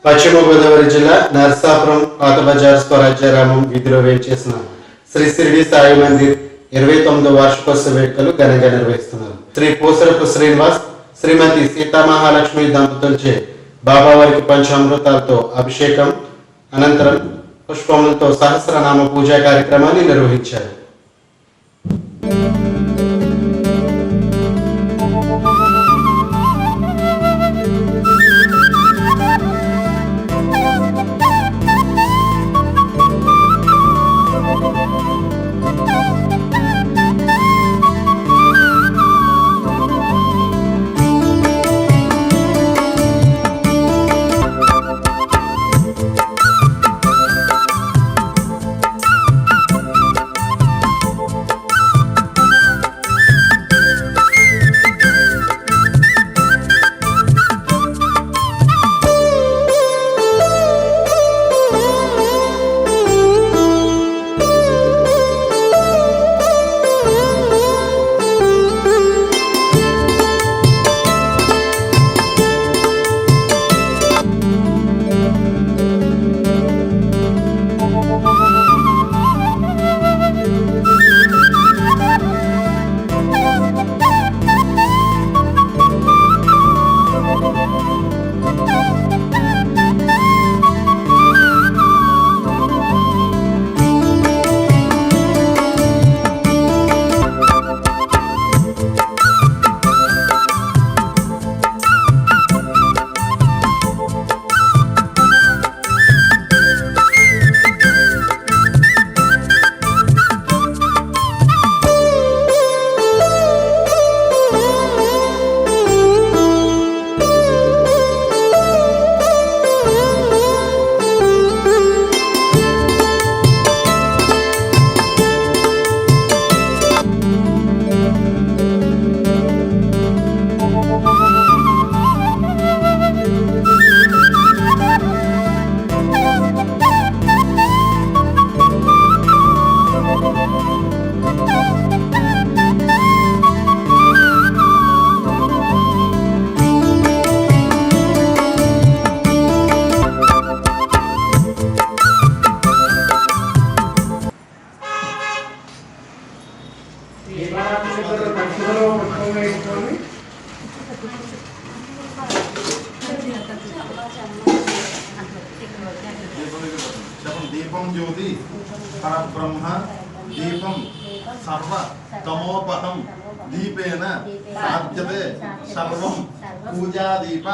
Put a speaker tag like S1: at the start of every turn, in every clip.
S1: పశ్చిమ గోదావరి జిల్లా నర్సాపురం పాత బజార్ స్వరాజ్యారామం వీధిలో వేయించేసిన శ్రీ షిరిడి సాయి మందిర్ 29వ వార్షికోత్సవ వేడుకలు ఘనంగా నిర్వహిస్తున్నారు. శ్రీ పూసరపు శ్రీనివాస్ శ్రీమతి సీతామహాలక్ష్మి దంపతులచే బాబావారికి పంచామృతాలతో అభిషేకం అనంతరం పుష్పములతో సహస్రనామ పూజా కార్యక్రమాన్ని నిర్వహించారు.
S2: दीपम ज्योति परब्रह्म दीपम सर्व तमोपहम दीपेन साध्यते सर्वं पूजा दीप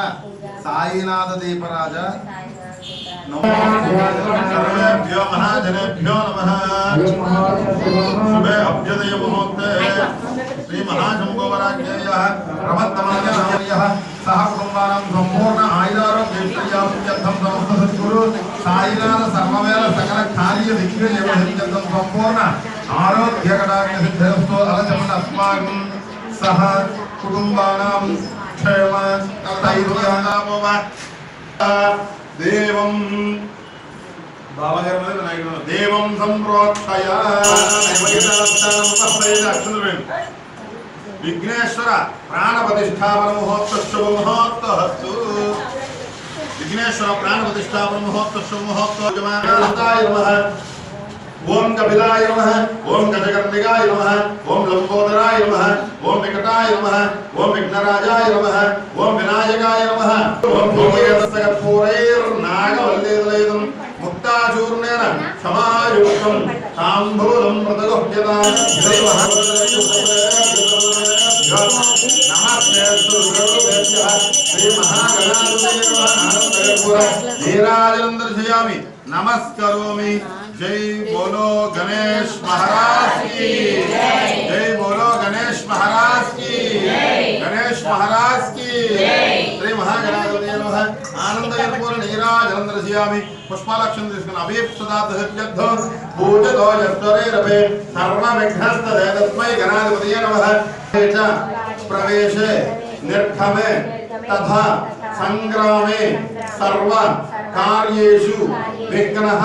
S2: साईनाथ दीपराज सर्वेभ्यो महाजनेभ्यो नमः। शुभे अभ्युदय मुहूर्ते श्री महाशंभोवराज्ञेयः प्रमत्तमानयः सह कुटुंबानां संपूर्ण आयुरारोग्यैश्वर्याभिवृद्ध्यर्थं समस्त सद्गुरु साईनाथ सर्ववेद सकल कार्य दिग्विजयसिद्ध्यर्थं संपूर्ण आरोग्यकटाक्षसिद्ध्यर्थो अलचमन अस्माकं सह कुटुंबानां क्षेम धैर्यनामोव देवं देवं संप्रोक्षय विघ्नेश्वर प्राण प्रतिष्ठापन मुहूर्त शुभ मुहूर्त विघ्नेश्वर प्राण प्रतिष्ठापन मुहूर्त शुभ मुहूर्त ओम कपिलाय नमः ओम गजकर्णिकाय नमः ओम लंबोदराय नमः ओम विकटाय नमः ओम विघ्नराजाय नमः ओम विनायकाय नमः ओम धूमकेतुसकपूरैर्नागवल्लीदलेदं मुक्ताचूर्णेन समायुक्तं ताम्बूलं प्रदगुह्यतां नमस्ते श्री महागणाधिपतये नमः आनंदपूर नीराजनं दर्शयामि नमस्करोमि। जय बोलो गणेश महाराज की जय बोलो गणेश महाराज की गणेश महाराज की श्री महागणाधिपतये नमः आनंदपूर्ण नीराजनं दर्शयामि पुष्पालक्षं दृष्टं अभीप्सदातः पूजितो यस्वरेरभे सर्वविघ्नस्तदे तस्मै गणाधिपतये नमः। प्रवेशे निर्गमे तथा संग्रामे सर्व कार्येषु विघ्नः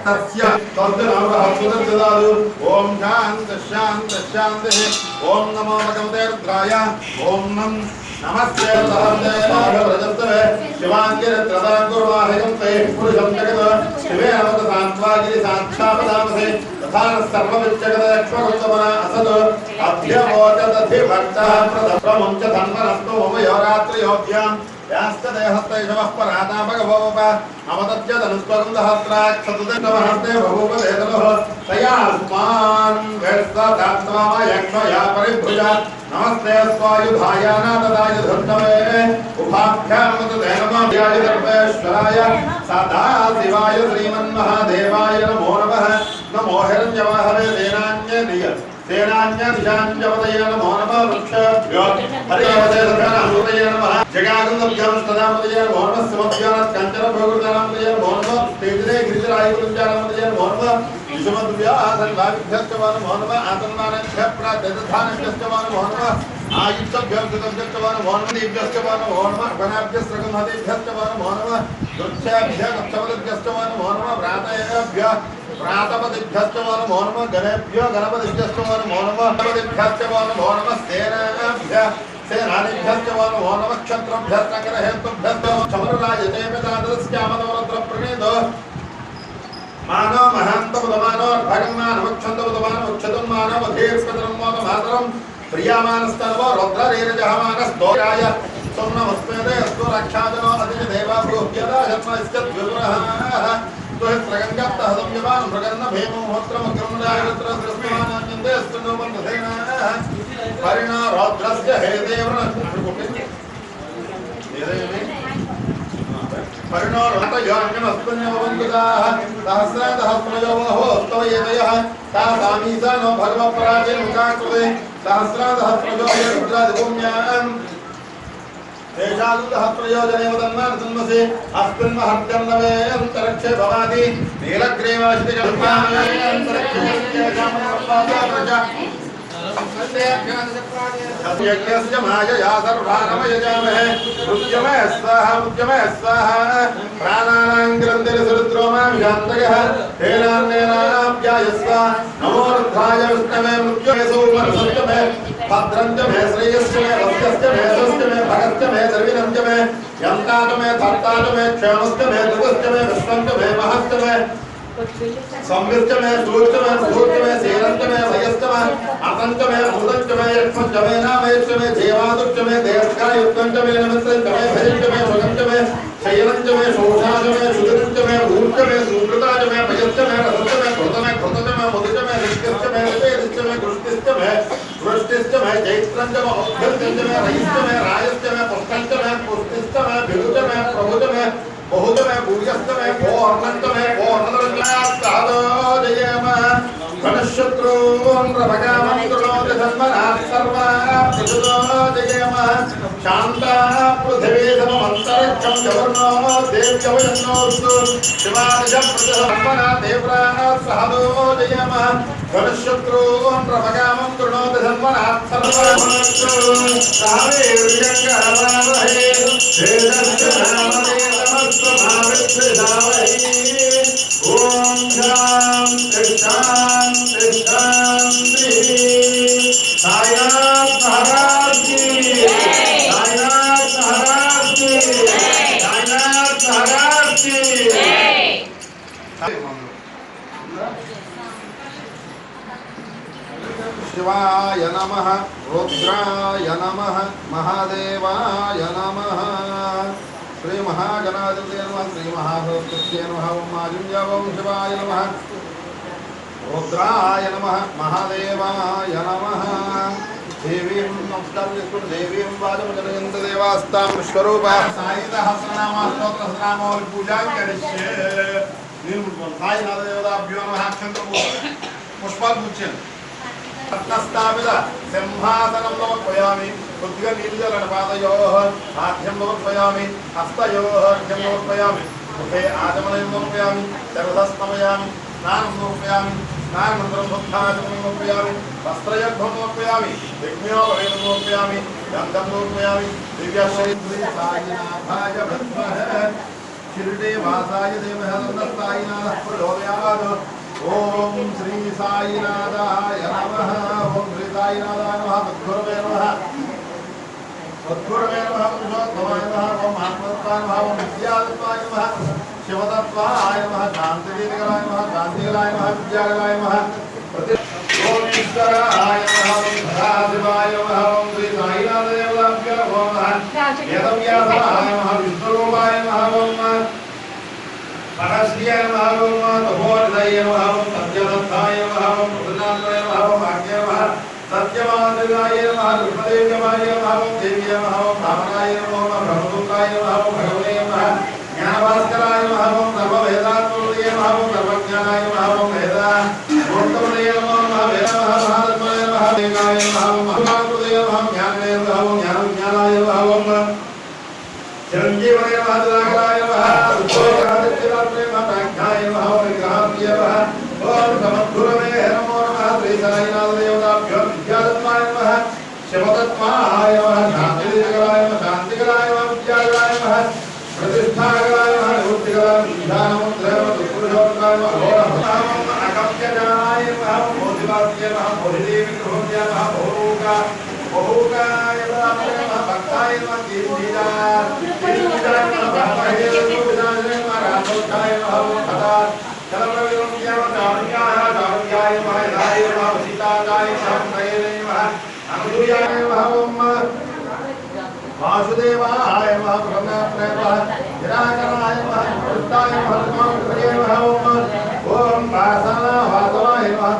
S2: तस्य तद्नामहस्तुतदादु ओम शांति शांति शांति ओम नमो भगवते रुद्राय ओम नमस्ते सहस्रे नागव्रजस्तवे शिवाङ्गिरत्रदाङ्कुर्वाहयन्ते पुरुषं जगत् शिवे नमत सान्त्वागिरि साक्षापदामसे तथा सर्वविच्चगदक्ष्मगुप्तमना असत् अभ्यमोचदधिभक्तः प्रमुञ्च धन्वनस्तु मम योरात्रियोऽभ्याम् यास्तदेहस्तैषवः परातापगभोप अवतत्यदनुस्वगन्धहस्त्राक्षतुदण्डमहस्ते बभूव वेदलोः तयास्मान् वेत्सदात्मामयक्ष्मया परिभुज नमस्ते स्वायुधाय नाददाय धृष्टवे उभाभ्यां नमोऽध्याय सर्वेश्वराय सदा शिवाय श्रीमन्महादेवाय नमो नमः नमो हिरण्यवाहवे सेनान्यदिशाञ्जपतये नमो नमः वृक्षभ्यो हरिवते सदानमृतये नमः जगागन्धभ्यां सदामृतये नमो नमः समभ्यात् कञ्चनभोगुर्दानमृतये नमो नमः तेजरे गिरिजरायुकुञ्जानमृतये नमो नमः विषमद्व्यासन्भाविभ्यश्च वा नमो नमः आतन्मानेभ्यः प्रातःधानेभ्यश्च वा नमो नमः आयुष्यभ्यः कृतभ्यश्च वा नमो नमः दीभ्यश्च वा नमो नमः गणाभ्यस्त्रगंहतेभ्यश्च वा नमो नमः वृक्षेभ्यः कक्षपतिभ्यश्च वा नमो नमः व्रातयेभ्यः प्रातपतिभ्यश्च वा नमो नमः गणेभ्यो गणपतिभ्यश्च वा नमो नमः गणपतिभ्यश्च वा नमो नमः सेनाभ्यः सेनानिभ्यश्च वा नमो नमः क्षत्रभ्यश्च समरराजतेपदादस्यामनवरद्रप्रणेदो मानव महान्तपदमानो भगन्मानवक्षन्तपदमानवक्षतुन्मानव धीर्स्पदरम्मोदमातरं प्रियामानस्तनवो रुद्ररेरजहमानस्तोराय सोमनमस्मेदे अस्तु रक्षाजनो अधिदेवा प्रोह्यदा जन्मस्यद्विपुरः त्वहित्रगङ्गप्तः संयमानं प्रगन्न भीमोहोत्रमक्रमदायत्रस्रस्मानान्यन्ते स्तुनोपन्नसेनाः परिणा रौद्रस्य परिणो रतयोन्यमस्पुण्यमवन्दिताः सहस्रादहस्रयोः तासामीसा नो भगवत्पराजयमुखाकृते सहस्रादहस्रयो रुद्रादिभूम्याम् तेषादुदहस्रयोजनेव तन्मानसन्मसे अस्मिन्महत्यन्नवे अन्तरिक्षे भवानि नीलग्रीवाशितिकल्पान्तरिक्षे यज्ञस्य मायया सर्वानमयजामहे रुद्यमे स्वाहा प्राणानां ग्रन्थिरसरुद्रोमाभिषान्तकः हेनान्नेनाभ्यायस्व नमो रुद्राय विष्णवे मृत्युमे सौमनसत्यमे भद्रं च मे श्रेयश्च मे वस्यश्च मे यशश्च मे भगश्च मे सर्विनं च मे यन्ता च मे धर्ता च मे क्षेमश्च मे धृतश्च मे विश्वं च मे महश्च मे संविष्ट में सूर्य में भूत में सेरंत में वयस्त में अतंत में अमृतंत में यक्षंत में नामयश्च में जेवादुश्च में देवकाय उत्तंत में नमस्तं में भजंत में सुगंत में शयनंत में शोषाज में सुदृंत में भूत में सुकृताज में भयश्च में रसश्च में कृत में मुदित में निष्कृष्ट में निपेदिश्च में कृष्टिश्च में वृष्टिश्च में चैत्रंच में औद्धत्यंच में रयिश्च में रायश्च में पुष्टंच में पुष्टिश्च में भिरुच में प्रभुच में बहुत में भूयस्त में पूर्णंत में पूर्णदरज्ञास्तहदोजयेम धनुष्शत्रून्रभगामन्त्रणोति धन्मनाः सर्वाप्रसुदोजयेम शान्ता पृथिवी सममन्तरिक्षं जवर्णो देव्यवयन्नोऽस्तु शिवादिशप्रतिधन्मना देव्राः सहदोजयेम धनुष्शत्रून्रभगामन्त्रणोति धन्मनाः सर्वाप्रसुदोजयेम ओम शांति शांति शांति साईनाथ महाराज की साईनाथ महाराज की साईनाथ महाराज की शिवाय नमः रुद्राय नमः महादेवाय नमः श्री महागणाधिपतये नमः श्री महासरस्वत्यै नमः ओम आजुञ्जवं शिवाय नमः रुद्राय नमः महादेवाय नमः देवीं नमस्कारं देवीं वाचमजनयन्त देवास्तां विश्वरूपा साईसहस्रनामस्तोत्रसहस्रनामावली पूजा करिष्ये साईनाथदेवताभ्यो नमः पुष्पार्घ्यं रत्नस्थापित सिंहासनं समर्पयामि उद्गनीलजलपादयोः आद्यं समर्पयामि हस्तयोः अर्घ्यं समर्पयामि मुखे आचमनं समर्पयामि सर्वधस्मयामि स्नानं समर्पयामि स्नानमनन्तरं शुद्धाचमनं समर्पयामि वस्त्रयज्ञं समर्पयामि यज्ञोपवेदं समर्पयामि गन्धं समर्पयामि दिव्यश्री साईनाथाय विद्महे शिरडे वासाय देवः साईनाथः प्रचोदयात्। ओम श्री साईनाथाय नमः। ओम श्री साईनाथाय नमः। सद्गुरवे नमः। सद्गुरवे नमः। पुरुषोत्तमाय नमः। ओम आत्मतत्वाय नमः। ओम विद्यातत्वाय नमः। शिवतत्वाय नमः। शांतिदेवगाय नमः। शांतिगाय नमः। विद्यागाय नमः। ओम ईश्वराय नमः। ओम सदाशिवाय नमः। ओम श्री साईनाथ देवताभ्यो नमः। वेदव्यासाय नमः। विष्णुरूपाय नमः। ओम परश्रियाय नमः। ओम तपोनिधये नमः। ओम सत्यदत्ताय नमः। ओम प्रसन्नात्मने नमः। ओम आज्ञे नमः। सत्यमादिगाय नमः। कृष्णदेव्यमाय नमः। ओम देव्ये नमः। ओम रामनाय नमः। ओम ब्रह्मपुत्राय नमः। ओम भगवते नमः। ज्ञानभास्कराय नमः। ओम सर्ववेदात्मने नमः। ओम सर्वज्ञानाय नमः। ओम वेदान्तमने नमः। ओम वेदात्मने नमः। देवाय नमः। ओम महापुरुषाय नमः। ज्ञानाय नमः। ओम ज्ञानविज्ञानाय नमः। ओम चिरंजीवने नमः। दिवाकराय नमः। उद्धवरादित्यनाथने नमः। प्राज्ञाय नमः। ओम विग्रहाय नमः। ओम समद्गुरवे नमो नमः। श्री साईनाथ देवताभ्यो विद्यादत्ताय नमः। शिवतत्वाय नमः। शांतिदेवगाय नमः। शांतिगाय नमः। विद्यागाय नमः। प्रतिष्ठागाय नमः। निवृत्तिगाय नमः। ध्यानमुद्राय नमः। दुष्पुरुषोत्तमाय नमः। ओम अकम्यजाय नमः। मोदिवाद्य नमः। मोदिदेवी गृहोद्याय नमः। बहुकाय नमः। भक्ताय नमः। कीर्तिदाय नमः। भक्ताय नमः। रामोत्थाय नमः। कथा चलप्रविरुद्ध्याय दारुण्याय नमः। यदाय नमः। वसिताय नमः। नयने नमः। अनुसूयाय नमः। ओम वासुदेवाय नमः। ब्रह्मणे नमः। निराकराय नमः। वृत्ताय नमः। ब्रह्मणे नमः। ओम वासनाय नमः।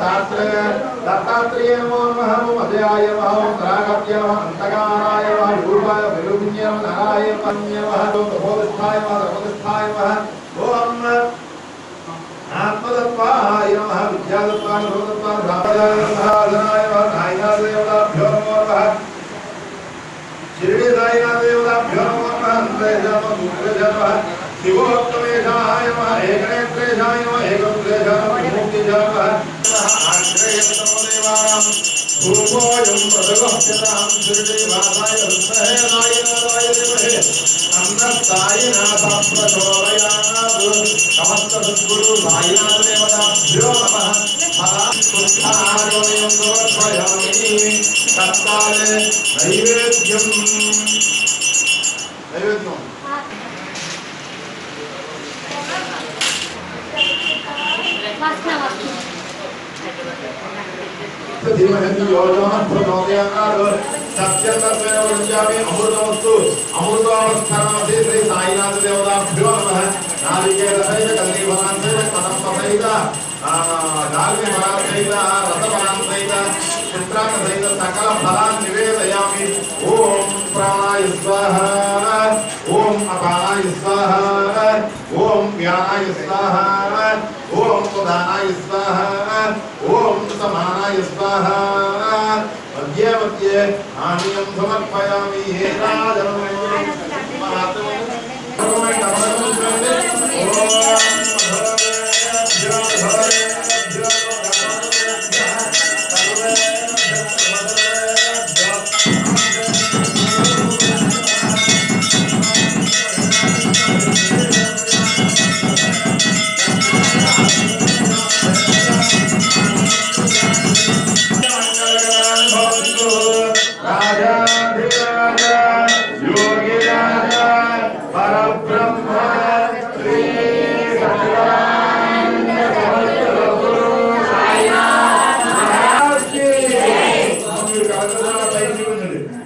S2: दत्तात्रेय नमो नमः। ओम अजयाय नमः। ओम रागाय नमः। अंतकाराय नमः। विरूपाय विरूपिण्य नमः। नाराय नमः। ओम तपोदिष्ठाय नमः। सर्वदिष्ठाय नमः। ओम आत्मतत्वाय नमः। विद्यातत्वाय नमः। ब्रह्मजाय नमः। आदनाय नमः। साईनाथ देवताभ्यो नमो नमः। शिरडी साईनाथ देवताभ्यो नमो नमः। अंतरेशाय नमः। दूरेशाय नमः। शिवोत्तमेशाय नमः। एकनेत्रेशाय नमः। एकरुद्रेशाय नमः। विमुक्तिशाय नमः। आश्रयस्तमदेवानां धूपोऽयं प्रदगोह्यतां शिरडी वासाय हृदयनाय नाराय देवहे अन्नसाईनाथः प्रचोदयात्। समस्त सद्गुरु साईनाथ देवताभ्यो नमः। फलापुष्पाणि समर्पयामि। तत्काले नैवेद्यं धीमहि योजनः प्रचोदयात्। सत्यतत्वेन वक्ष्यामि। अमृतमस्तु। अमृतावस्थानमस्ति। श्री साईनाथ देवताभ्यो नमः। नारिकेलसहित कदलीफलासहित कदम्बसहित दाल्यफलासहित रसफलासहित चित्रान्नसहित सकल फलान् निवेदयामि। ओम प्राणाय स्वाहा। ओम अपानाय स्वाहा। ओम व्यानाय स्वाहा। ओम उदानाय स्वाहा। ओम समानाय स्वाहा। मध्ये मध्ये आनियं समर्पयामि। हे राजनं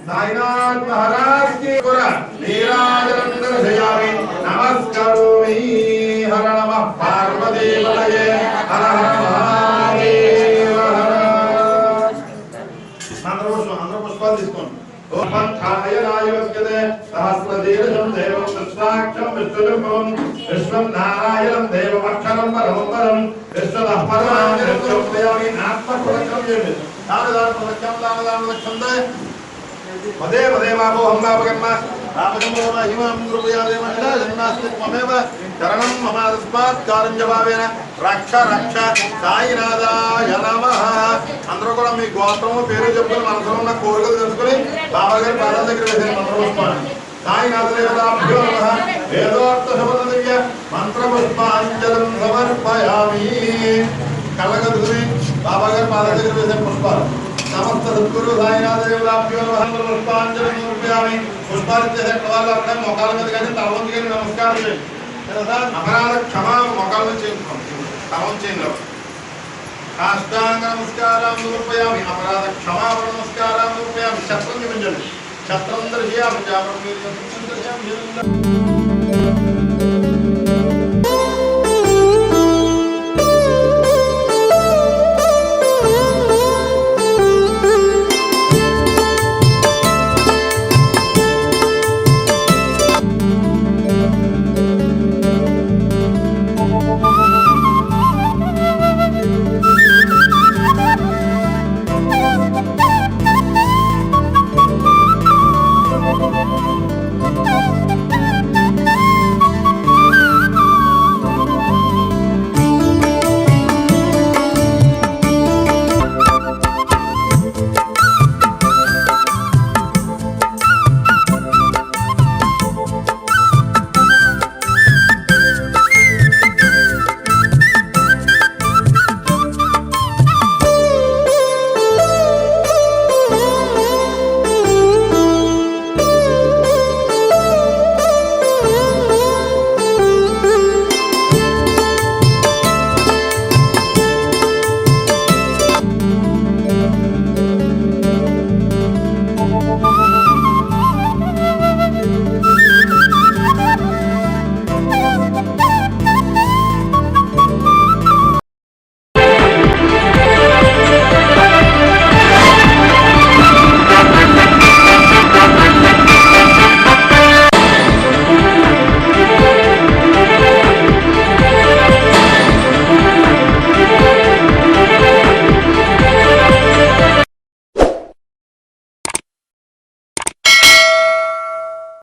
S2: साईनाथ महाराज की नीराजनं दर्शयामि। नमस्करोमि। हर नमः पार्वती पतये। हर हर महादेव। आंध्र पुष्पाలు తీసుకోండి। ओम पंथाय नायवस्यते सहस्रशीर्षं देवं कृष्णाक्षं विष्णुरूपं विश्वं नारायणं देवमक्षरं परमं विश्वतः परमां निर्चोदयामि। आत्मप्रदक्षं చేయండి। दान पदे पदे मापो हम पापकर्म पापकर्म हिमं गुरुयादेव इला जन्नास्ति ममेव चरणं मम तस्मात् कार्यं जवावेन रक्ष रक्ष साईनाथाय नमः। అందరూ కూడా మీ గోత్రము పేరు చెప్పుకొని మనసులో ఉన్న కోరికలు తెలుసుకొని బాబా గారి పాదాల దగ్గర వేసే మంత్రపుష్పాన్ని సాయినాథ దేవతాభ్యో నమః। వేదోక్త శబ్ద దివ్య మంత్ర పుష్పాంజలం సమర్పయామి కళ్ళగదుకుని బాబా గారి పాద దగ్గర వేసే పుష్పాలు సమస్త సద్గురు సాయినాథ దేవులాభ్యో నమః పుష్పాంజలం సమర్పయామి పుష్పాలు చేసే వాళ్ళు అక్కడ మొక్కల మీద కానీ తల వంచి కానీ నమస్కారం చేయండి అపరాధ క్షమా మొక్కల మీద చేయించుకోండి తల వంచేయండి అష్టాంగ నమస్కారం సమర్పయామి అపరాధ క్షమాపణ నమస్కారం సమర్పయామి శస్త్రం చూపించండి శస్త్రం దర్శయామి